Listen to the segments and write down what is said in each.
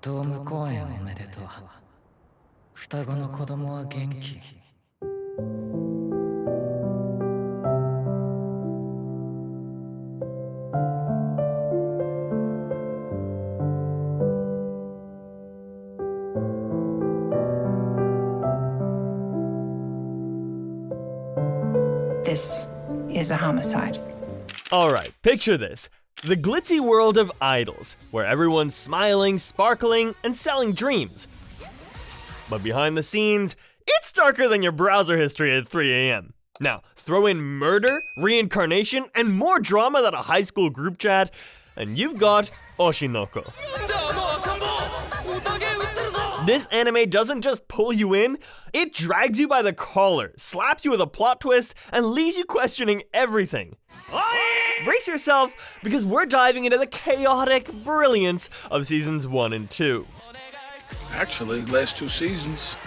ドーム公演おめでとう。双子の子供は元気。This is a homicide. Alright, picture this. The glitzy world of idols, where everyone's smiling, sparkling, and selling dreams. But behind the scenes, it's darker than your browser history at 3 a.m. Now, throw in murder, reincarnation, and more drama than a high school group chat, and you've got Oshinoko. This anime doesn't just pull you in, it drags you by the collar, slaps you with a plot twist, and leaves you questioning everything. Brace yourself, because we're diving into the chaotic brilliance of seasons 1 and 2. Actually, last 2 seasons.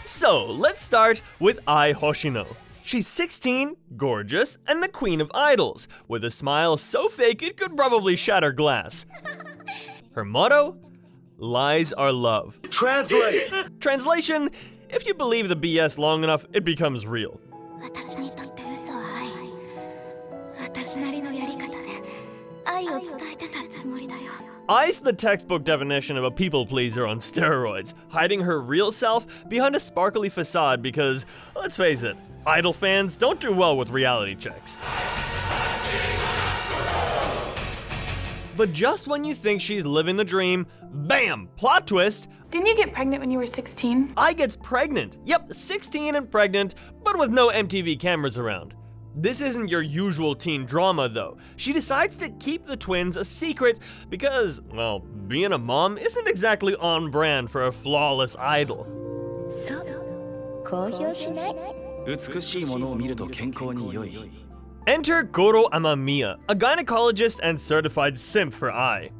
So, let's start with Ai Hoshino. She's 16, gorgeous, and the queen of idols, with a smile so fake it could probably shatter glass. Her motto? Lies are love. Translate! Translation, if you believe the BS long enough, it becomes real. Ai's the textbook definition of a people pleaser on steroids, hiding her real self behind a sparkly facade because, let's face it, idol fans don't do well with reality checks. But just when you think she's living the dream, bam, plot twist. Didn't you get pregnant when you were 16? Ai gets pregnant. Yep, 16 and pregnant, but with no MTV cameras around. This isn't your usual teen drama though. She decides to keep the twins a secret because, well, being a mom isn't exactly on brand for a flawless idol. Enter Goro Amamiya, a gynecologist and certified simp for Ai.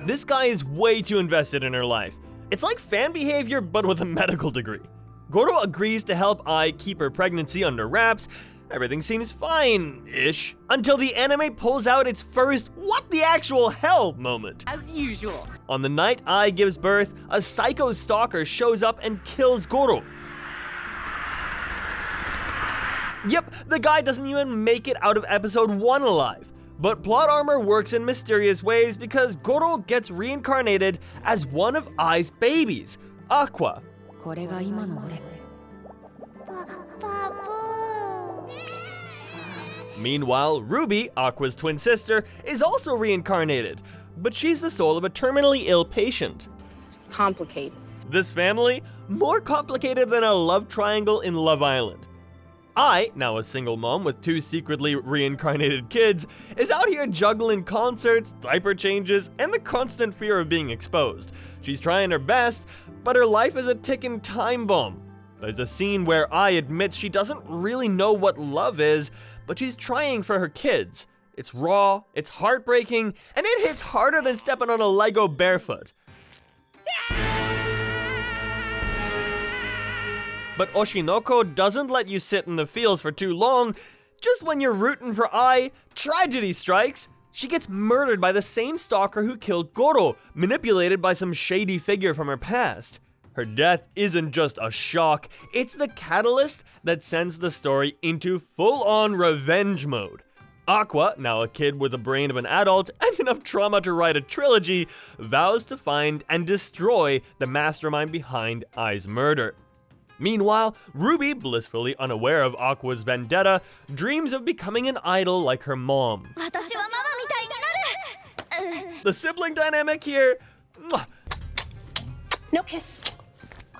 This guy is way too invested in her life. It's like fan behavior, but with a medical degree. Goro agrees to help Ai keep her pregnancy under wraps. Everything seems fine-ish, until the anime pulls out its first what the actual hell moment. As usual. On the night Ai gives birth, a psycho stalker shows up and kills Goro. Yep, the guy doesn't even make it out of episode 1 alive. But plot armor works in mysterious ways because Goro gets reincarnated as one of Ai's babies, Aqua. Meanwhile, Ruby, Aqua's twin sister, is also reincarnated, but she's the soul of a terminally ill patient. Complicated. This family, more complicated than a love triangle in Love Island. Ai, now a single mom with 2 secretly reincarnated kids, is out here juggling concerts, diaper changes, and the constant fear of being exposed. She's trying her best, but her life is a ticking time bomb. There's a scene where Ai admits she doesn't really know what love is, but she's trying for her kids. It's raw, it's heartbreaking, and it hits harder than stepping on a Lego barefoot. But Oshinoko doesn't let you sit in the feels for too long. Just when you're rooting for Ai, tragedy strikes. She gets murdered by the same stalker who killed Goro, manipulated by some shady figure from her past. Her death isn't just a shock, it's the catalyst that sends the story into full-on revenge mode. Aqua, now a kid with the brain of an adult and enough trauma to write a trilogy, vows to find and destroy the mastermind behind Ai's murder. Meanwhile, Ruby, blissfully unaware of Aqua's vendetta, dreams of becoming an idol like her mom. The sibling dynamic here? Mwah. No kiss.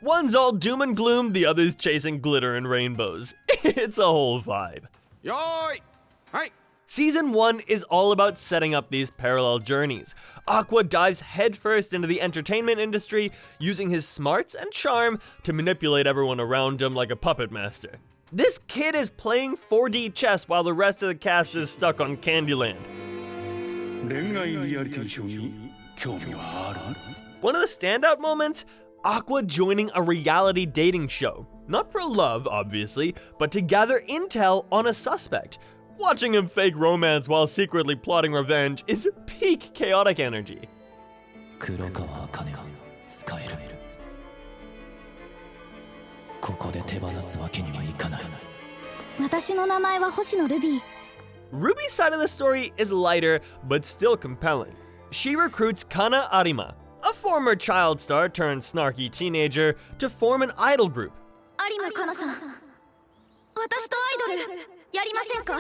One's all doom and gloom, the other's chasing glitter and rainbows. It's a whole vibe. Yoi! Hi! Season 1 is all about setting up these parallel journeys. Aqua dives headfirst into the entertainment industry, using his smarts and charm to manipulate everyone around him like a puppet master. This kid is playing 4D chess while the rest of the cast is stuck on Candyland. One of the standout moments? Aqua joining a reality dating show. Not for love, obviously, but to gather intel on a suspect. Watching him fake romance while secretly plotting revenge is peak chaotic energy. 黒川茜が使える。ここで手放すわけにはいかない。私の名前は星野ルビー。 Ruby's side of the story is lighter, but still compelling. She recruits Kana Arima, a former child star turned snarky teenager, to form an idol group. 有馬かなさん、私とアイドルやりませんか？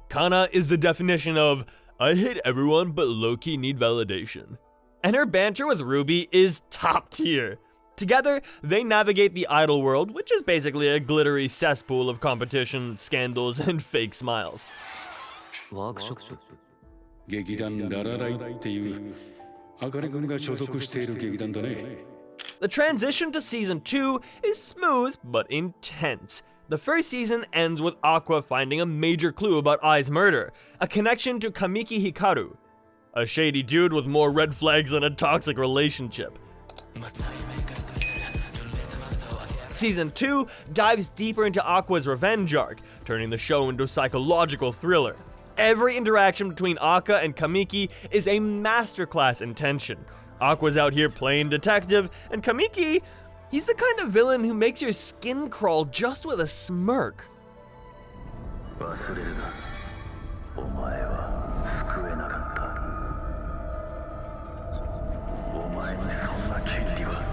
Kana is the definition of, I hate everyone but low-key need validation. And her banter with Ruby is top tier. Together, they navigate the idol world, which is basically a glittery cesspool of competition, scandals, and fake smiles. ワークショップ。劇団ララライっていう茜君が所属している劇団だね。 The transition to season 2 is smooth but intense. The first season ends with Aqua finding a major clue about Ai's murder, a connection to Kamiki Hikaru, a shady dude with more red flags than a toxic relationship. Season 2 dives deeper into Aqua's revenge arc, turning the show into a psychological thriller. Every interaction between Akka and Kamiki is a masterclass in tension. Aqua's out here playing detective, and Kamiki, he's the kind of villain who makes your skin crawl just with a smirk. 忘れるな。お前は救えなかった。お前にそんな権利は。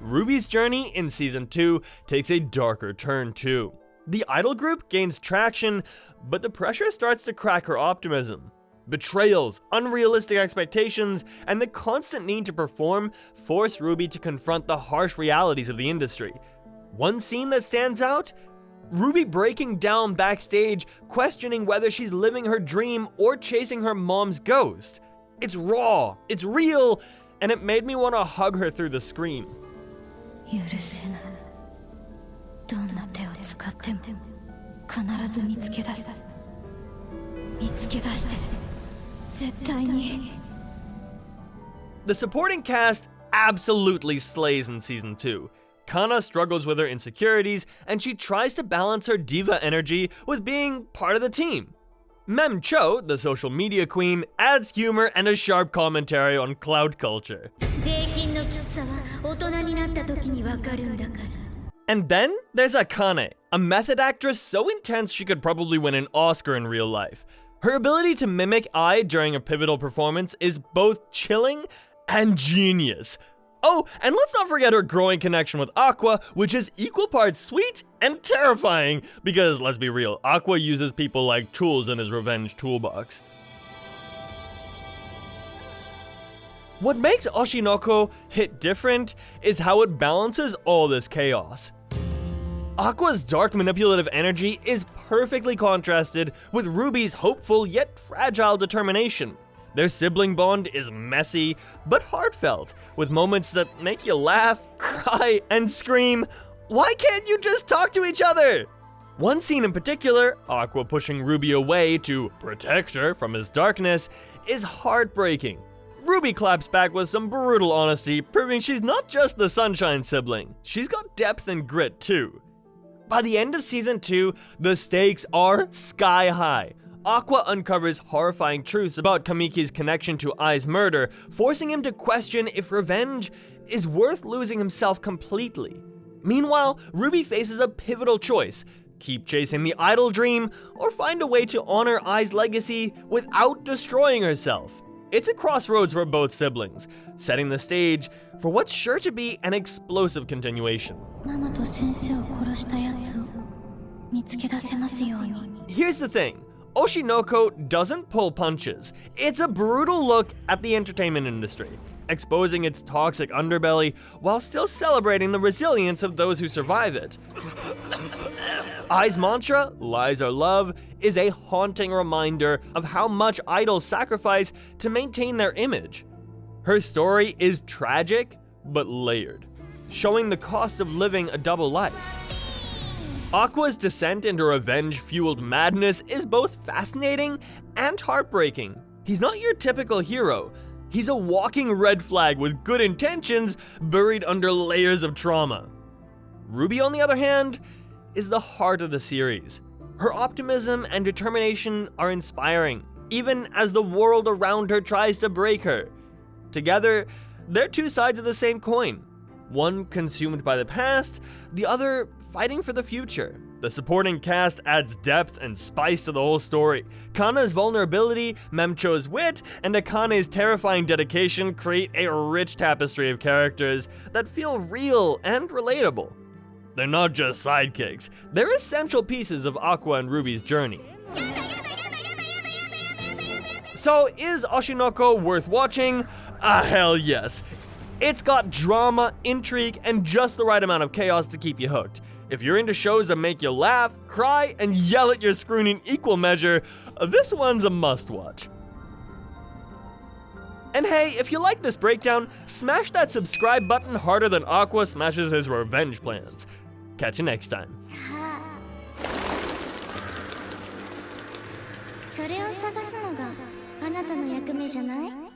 Ruby's journey in season 2 takes a darker turn too. The idol group gains traction, but the pressure starts to crack her optimism. Betrayals, unrealistic expectations, and the constant need to perform force Ruby to confront the harsh realities of the industry. One scene that stands out? Ruby breaking down backstage, questioning whether she's living her dream or chasing her mom's ghost. It's raw, it's real, and it made me want to hug her through the screen. 許せない。どんな手を使っても必ず見つけ出す。見つけ出して絶対に。 The supporting cast absolutely slays in season 2. Kana struggles with her insecurities, and she tries to balance her diva energy with being part of the team. Mem Cho, the social media queen, adds humor and a sharp commentary on cloud culture. 税金のきつさは大人になった時にわかるんだから。 And then there's Akane, a method actress so intense she could probably win an Oscar in real life. Her ability to mimic Ai during a pivotal performance is both chilling and genius. Oh, and let's not forget her growing connection with Aqua, which is equal parts sweet and terrifying, because let's be real, Aqua uses people like tools in his revenge toolbox. What makes Oshinoko hit different is how it balances all this chaos. Aqua's dark manipulative energy is perfectly contrasted with Ruby's hopeful yet fragile determination. Their sibling bond is messy, but heartfelt, with moments that make you laugh, cry, and scream, "Why can't you just talk to each other?" One scene in particular, Aqua pushing Ruby away to protect her from his darkness, is heartbreaking. Ruby claps back with some brutal honesty, proving she's not just the sunshine sibling, she's got depth and grit too. By the end of season 2, the stakes are sky high. Aqua uncovers horrifying truths about Kamiki's connection to Ai's murder, forcing him to question if revenge is worth losing himself completely. Meanwhile, Ruby faces a pivotal choice: keep chasing the idol dream, or find a way to honor Ai's legacy without destroying herself. It's a crossroads for both siblings, setting the stage for what's sure to be an explosive continuation. ママと先生を殺したやつを見つけ出せますように。 Here's the thing. Oshinoko doesn't pull punches. It's a brutal look at the entertainment industry, exposing its toxic underbelly while still celebrating the resilience of those who survive it. Ai's mantra, "Lies are love," is a haunting reminder of how much idols sacrifice to maintain their image. Her story is tragic, but layered, showing the cost of living a double life. Aqua's descent into revenge-fueled madness is both fascinating and heartbreaking. He's not your typical hero. He's a walking red flag with good intentions buried under layers of trauma. Ruby, on the other hand, is the heart of the series. Her optimism and determination are inspiring, even as the world around her tries to break her. Together, they're two sides of the same coin. One consumed by the past, the other fighting for the future. The supporting cast adds depth and spice to the whole story. Kana's vulnerability, Memcho's wit, and Akane's terrifying dedication create a rich tapestry of characters that feel real and relatable. They're not just sidekicks, they're essential pieces of Aqua and Ruby's journey. So is Oshinoko worth watching? Hell yes. It's got drama, intrigue, and just the right amount of chaos to keep you hooked. If you're into shows that make you laugh, cry, and yell at your screen in equal measure, this one's a must-watch. And hey, if you like this breakdown, smash that subscribe button harder than Aqua smashes his revenge plans. Catch you next time. それを探すのがあなたの役目じゃない？